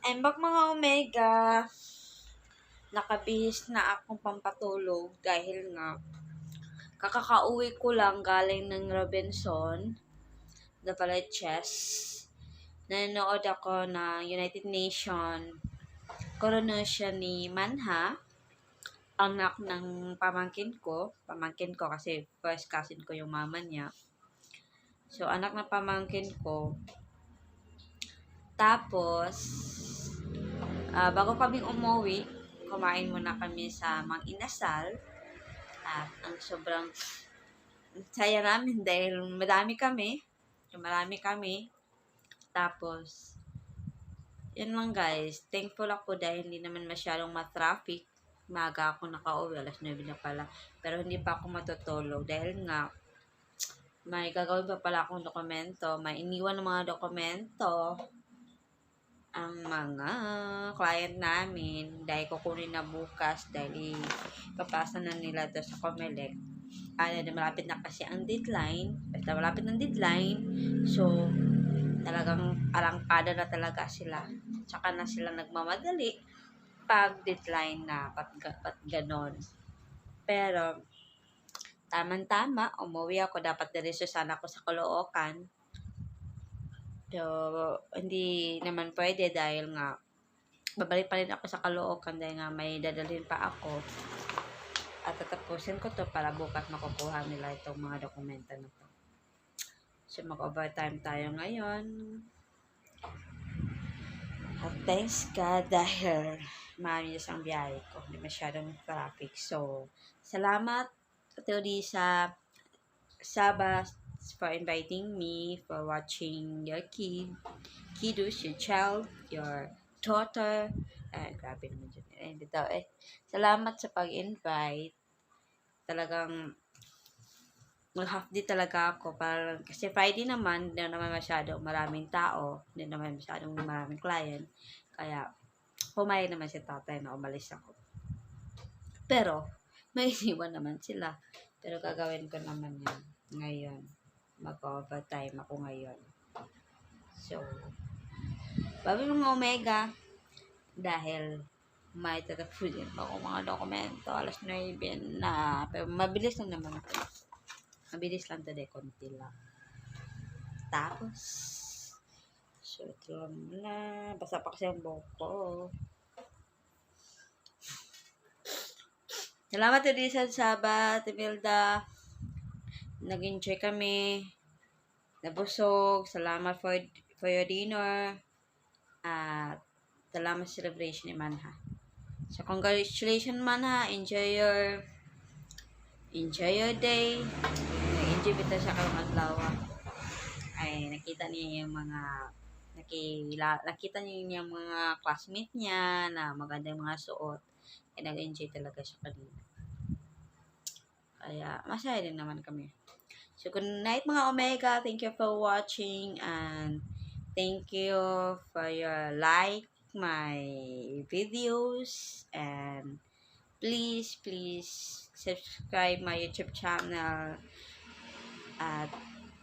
Embak mga Omega, nakabihis na akong pampatulog dahil nga kakakauwi ko lang galing ng Robinson, the Chess. Nanonood ako ng United Nation coronation ni Manha, anak ng pamangkin ko kasi first cousin ko yung mama niya. So, anak ng pamangkin ko. Tapos, bago kaming umuwi, kumain muna kami sa Mang Inasal. At ang sobrang saya namin dahil marami kami. Tapos, yun lang guys. Thankful ako dahil hindi naman masyadong ma-traffic. Maaga ako nakauwi, alas 9 na pala. Pero hindi pa ako matutulog dahil nga may gagawin pa pala akong dokumento. May iniwan ng mga dokumento ang mga client namin dahil kukunin na bukas dahil ipapasa na nila to sa Comelec. Malapit na kasi ang deadline. Basta malapit ng deadline. So, talagang alangpada na talaga sila. Tsaka na sila nagmamadali pag deadline na pat ganon. Pero, tama-tama, umuwi ako. Dapat diretso sana ako sa Caloocan. So, hindi naman pwede dahil nga babalik pa rin ako sa Caloocan dahil nga may dadalhin pa ako. At tatapusin ko to para bukas makukuha nila itong mga dokumento na to. So, mag-overtime tayo ngayon. At thanks God dahil maayos ang biyahe ko. Hindi masyadong traffic. So, salamat Ate sa Sabas for inviting me, for watching your kiddos, your child, your daughter. Grabe naman dyan. Salamat sa pag-invite. Talagang mag-half day talaga ako. Kasi Friday naman, hindi naman masyadong maraming tao. Hindi naman masyadong maraming client. Kaya, pumayag naman si tatay na umalis ako. Pero, may iniwan naman sila. Pero gagawin ko naman yan ngayon. Mag-overtime ako ngayon. So, babi mga Omega, dahil may tatapusin ako mga dokumento, alas 9 na, pero mabilis lang naman ito. Mabilis lang ito dahil konti lang. Tapos, so ito lang na, basta pa kasi ang buhok ko. Salamat din sa Sabat, Imelda. Nag-enjoy kami. Nabusog. Salamat for your dinner. At salamat sa celebration ni Manha. So, congratulations Manha. Enjoy your day. Enjoy kita sa karong adlaw. Ay, nakita niya yung mga classmate niya na magandang mga suot. Ay, nag-enjoy talaga siya kanina. Kaya, masaya din naman kami. So, good night mga Omega. Thank you for watching and thank you for your my videos and please subscribe my YouTube channel at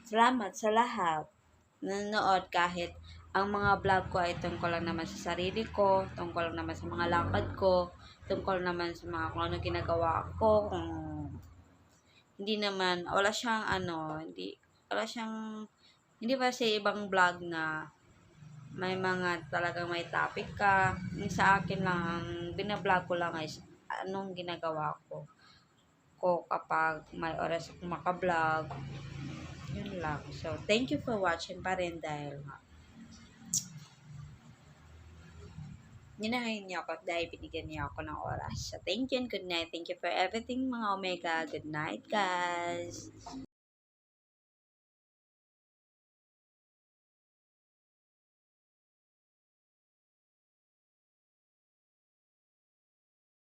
salamat sa lahat nanonood kahit ang mga vlog ko ay tungkol lang naman sa sarili ko, tungkol lang naman sa mga lakad ko, tungkol naman sa mga kung ano ginagawa ko, kung hindi naman, hindi ba sa ibang vlog na may mga talagang may topic ka. Yung sa akin lang, ang binablog ko lang ay anong ginagawa ko kapag may oras akong makablog. Yun lang. So, thank you for watching pa rin dahil ginahayin niyo ako dahil binigyan niyo ako ng oras. So, thank you and good night. Thank you for everything mga Omega. Good night, guys.